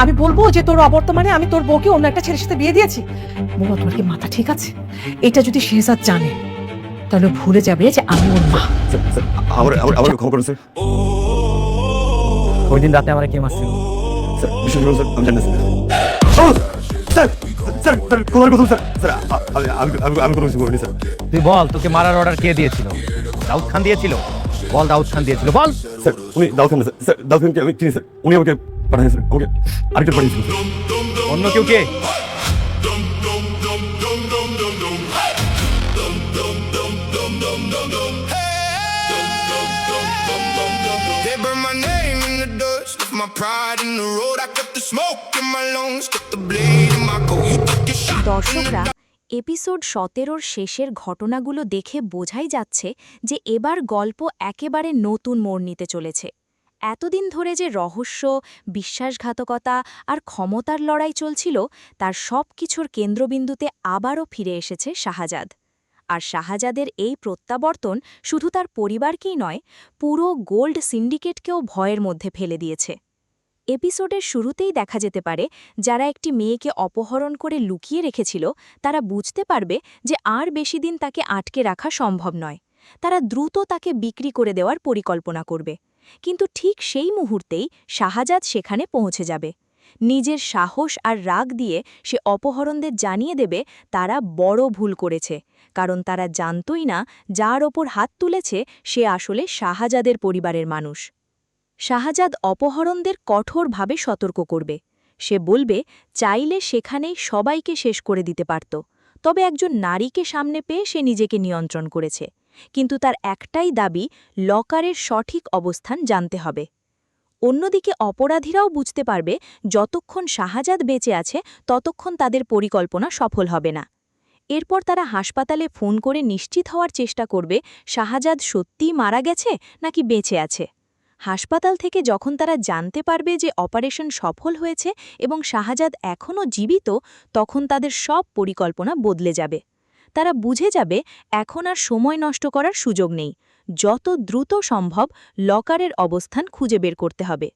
আমি বলবো যে তোর অবর্তমানে আমি তোর বউকে অন্য একটা ছেলের সাথে বিয়ে দিয়েছি? বৌমা, তোমার কি মাথা ঠিক আছে? এটা যদি শেহজাদ জানে তাহলে ভুলে যাবে যে আমি ওর মা। আমার খবর করুন স্যার। ওই দিন রাতে আমার কে মারছিল? স্যার বিশ্বাস করুন স্যার, আমি জানি না স্যার। স্যার স্যার স্যার কোলার কথা স্যার। স্যার আমি কোনো কিছু করিনি স্যার। তুই বল, তোকে মারার অর্ডার কে দিয়েছিল? দাউদ খান দিয়েছিল? বল, দাউদ খান দিয়েছিল, বল। স্যার উনি দাউদ খান না স্যার। স্যার দাউদ খানকে আমি চিনি স্যার। উনি আমাকে পাঠান স্যার, আমাকে আরেকটা পাঠিয়েছিল স্যার। অন্য কেউ কে? They burn my name in the dust, left my pride in the road. I kept the smoke in my lungs, kept the blade in my coat. You took your shot. দর্শকরা, episode 17-র শেষের ঘটনাগুলো দেখে বোঝাই যাচ্ছে যে এবার গল্প একেবারে নতুন মোড় নিতে চলেছে। এতদিন ধরে যে রহস্য, বিশ্বাসঘাতকতা আর ক্ষমতার লড়াই চলছিল, তার সব কিছুর কেন্দ্রবিন্দুতে আবারও ফিরে এসেছে শাহজাদ। আর শাহজাদের এই প্রত্যাবর্তন শুধু তার পরিবারকেই নয়, পুরো গোল্ড সিন্ডিকেটকেও ভয়ের মধ্যে ফেলে দিয়েছে। এপিসোডের শুরুতেই দেখা যেতে পারে যারা একটি মেয়েকে অপহরণ করে লুকিয়ে রেখেছিল তারা বুঝতে পারবে যে আর বেশি দিন তাকে আটকে রাখা সম্ভব নয়। তারা দ্রুত তাকে বিক্রি করে দেওয়ার পরিকল্পনা করবে। কিন্তু ঠিক সেই মুহূর্তেই শাহজাদ সেখানে পৌঁছে যাবে। নিজের সাহস আর রাগ দিয়ে সে অপহরণদের জানিয়ে দেবে তারা বড় ভুল করেছে, কারণ তারা জানতই না যার ওপর হাত তুলেছে সে আসলে শাহজাদের পরিবারের মানুষ। শাহজাদ অপহরণদের কঠোরভাবে সতর্ক করবে। সে বলবে চাইলে সেখানেই সবাইকে শেষ করে দিতে পারত, তবে একজন নারীকে সামনে পেয়ে সে নিজেকে নিয়ন্ত্রণ করেছে। কিন্তু তার একটাই দাবি, লকারের সঠিক অবস্থান জানতে হবে। অন্যদিকে অপরাধীরাও বুঝতে পারবে যতক্ষণ শাহজাদ বেঁচে আছে ততক্ষণ তাদের পরিকল্পনা সফল হবে না। এরপর তারা হাসপাতালে ফোন করে নিশ্চিত হওয়ার চেষ্টা করবে শাহজাদ সত্যিই মারা গেছে নাকি বেঁচে আছে। হাসপাতাল থেকে যখন তারা জানতে পারবে যে অপারেশন সফল হয়েছে এবং শাহজাদ এখনও জীবিত, তখন তাদের সব পরিকল্পনা বদলে যাবে। তারা বুঝে যাবে এখন আর সময় নষ্ট করার সুযোগ নেই, যত দ্রুত সম্ভব লকারের অবস্থান খুঁজে বের করতে হবে।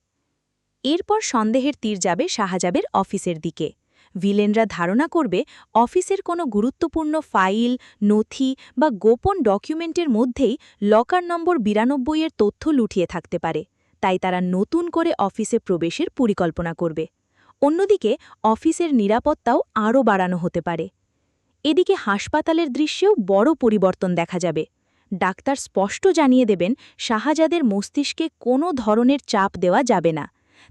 এরপর সন্দেহের তীর যাবে শাহজাদের অফিসের দিকে। ভিলেনরা ধারণা করবে অফিসের কোনো গুরুত্বপূর্ণ ফাইল, নথি বা গোপন ডকুমেন্টের মধ্যেই লকার নম্বর 92-এর তথ্য লুঠিয়ে থাকতে পারে, তাই তারা নতুন করে অফিসে প্রবেশের পরিকল্পনা করবে। অন্যদিকে অফিসের নিরাপত্তাও আরও বাড়ানো হতে পারে। এদিকে হাসপাতালের দৃশ্যেও বড় পরিবর্তন দেখা যাবে। ডাক্তার স্পষ্ট জানিয়ে দেবেন শাহজাদের মস্তিষ্কে কোনো ধরনের চাপ দেওয়া যাবে না।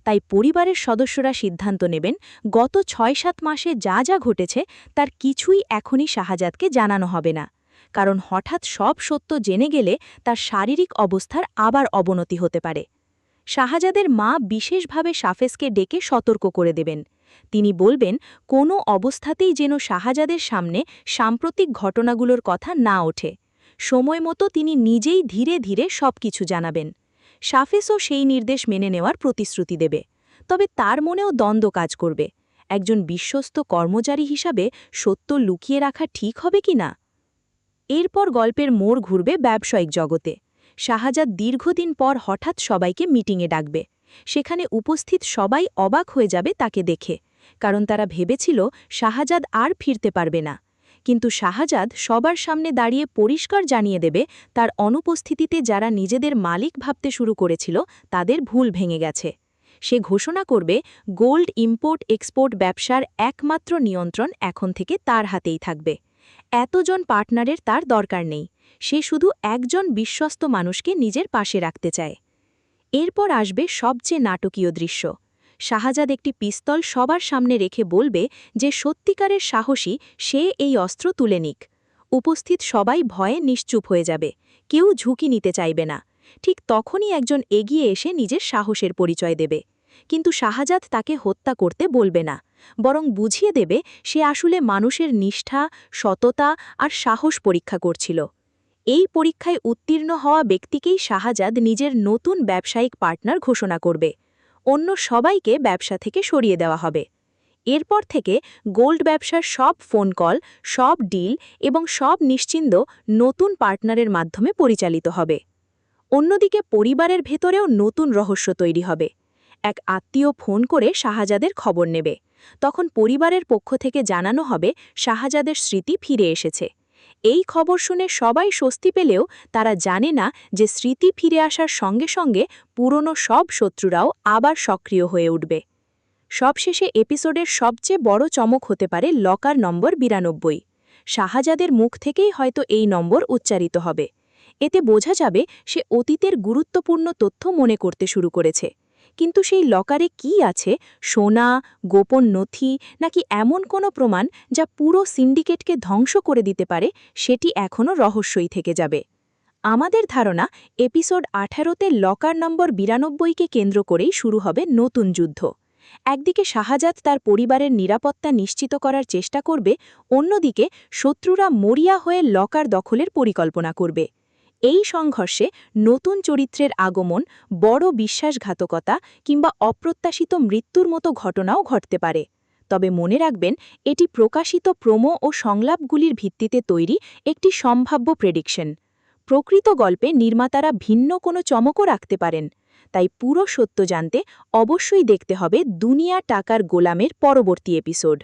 তাই পরিবারের সদস্যরা সিদ্ধান্ত নেবেন গত ৬-৭ মাসে যা যা ঘটেছে তার কিছুই এখনই শাহজাদকে জানানো হবে না, কারণ হঠাৎ সব সত্য জেনে গেলে তার শারীরিক অবস্থার আবার অবনতি হতে পারে। শাহজাদের মা বিশেষভাবে সাফেজকে ডেকে সতর্ক করে দেবেন। তিনি বলবেন কোনো অবস্থাতেই যেন শাহজাদের সামনে সাম্প্রতিক ঘটনাগুলোর কথা না ওঠে। সময় মতো তিনি নিজেই ধীরে ধীরে সবকিছু জানাবেন। সাফেসও সেই নির্দেশ মেনে নেওয়ার প্রতিশ্রুতি দেবে, তবে তার মনেও দ্বন্দ্ব কাজ করবে। একজন বিশ্বস্ত কর্মচারী হিসাবে সত্য লুকিয়ে রাখা ঠিক হবে কি না। এরপর গল্পের মোড় ঘুরবে ব্যবসায়িক জগতে। শাহজাদ দীর্ঘদিন পর হঠাৎ সবাইকে মিটিংয়ে ডাকবে। সেখানে উপস্থিত সবাই অবাক হয়ে যাবে তাকে দেখে, কারণ তারা ভেবেছিল শাহজাদ আর ফিরতে পারবে না। কিন্তু শাহজাদ সবার সামনে দাঁড়িয়ে পরিষ্কার জানিয়ে দেবে তার অনুপস্থিতিতে যারা নিজেদের মালিক ভাবতে শুরু করেছিল তাদের ভুল ভেঙে গেছে। সে ঘোষণা করবে গোল্ড ইম্পোর্ট এক্সপোর্ট ব্যবসার একমাত্র নিয়ন্ত্রণ এখন থেকে তার হাতেই থাকবে। এতজন পার্টনারের তার দরকার নেই, সে শুধু একজন বিশ্বস্ত মানুষকে নিজের পাশে রাখতে চায়। এরপর আসবে সবচেয়ে নাটকীয় দৃশ্য। শাহজাদ একটি পিস্তল সবার সামনে রেখে বলবে যে সত্যিকারের সাহসী সে এই অস্ত্র তুলে নিক। উপস্থিত সবাই ভয়ে নিশ্চুপ হয়ে যাবে, কেউ ঝুঁকি নিতে চাইবে না। ঠিক তখনই একজন এগিয়ে এসে নিজের সাহসের পরিচয় দেবে। কিন্তু শাহজাদ তাকে হত্যা করতে বলবে না, বরং বুঝিয়ে দেবে সে আসলে মানুষের নিষ্ঠা, সততা আর সাহস পরীক্ষা করছিল। এই পরীক্ষায় উত্তীর্ণ হওয়া ব্যক্তিকেই শাহজাদ নিজের নতুন ব্যবসায়িক পার্টনার ঘোষণা করবে। অন্য সবাইকে ব্যবসা থেকে সরিয়ে দেওয়া হবে। এরপর থেকে গোল্ড ব্যবসার সব ফোন কল, সব ডিল এবং সব নিশ্চিন্ত নতুন পার্টনারের মাধ্যমে পরিচালিত হবে। অন্যদিকে পরিবারের ভেতরেও নতুন রহস্য তৈরি হবে। এক আত্মীয় ফোন করে শাহজাদের খবর নেবে। তখন পরিবারের পক্ষ থেকে জানানো হবে শাহজাদের স্মৃতি ফিরে এসেছে। এই খবর শুনে সবাই স্বস্তি পেলেও তারা জানে না যে স্মৃতি ফিরে আসার সঙ্গে সঙ্গে পুরনো সব শত্রুরাও আবার সক্রিয় হয়ে উঠবে। সবশেষে এপিসোডের সবচেয়ে বড় চমক হতে পারে লকার নম্বর 92। শাহজাদের মুখ থেকেই হয়তো এই নম্বর উচ্চারিত হবে। এতে বোঝা যাবে সে অতীতের গুরুত্বপূর্ণ তথ্য মনে করতে শুরু করেছে। কিন্তু সেই লকারে কি আছে, সোনা, গোপন নথি নাকি এমন কোনো প্রমাণ যা পুরো সিন্ডিকেটকে ধ্বংস করে দিতে পারে, সেটি এখনও রহস্যই থেকে যাবে। আমাদের ধারণা এপিসোড 18তে লকার নম্বর 92কে কেন্দ্র করেই শুরু হবে নতুন যুদ্ধ। একদিকে শাহজাদ তার পরিবারের নিরাপত্তা নিশ্চিত করার চেষ্টা করবে, অন্যদিকে শত্রুরা মরিয়া হয়ে লকার দখলের পরিকল্পনা করবে। এই সংঘর্ষে নতুন চরিত্রের আগমন, বড় বিশ্বাসঘাতকতা কিংবা অপ্রত্যাশিত মৃত্যুর মতো ঘটনাও ঘটতে পারে। তবে মনে রাখবেন, এটি প্রকাশিত প্রোমো ও সংলাপগুলির ভিত্তিতে তৈরি একটি সম্ভাব্য প্রেডিকশন। প্রকৃত গল্পে নির্মাতারা ভিন্ন কোনো চমকও রাখতে পারেন। তাই পুরো সত্য জানতে অবশ্যই দেখতে হবে দুনিয়া টাকার গোলামের পরবর্তী এপিসোড।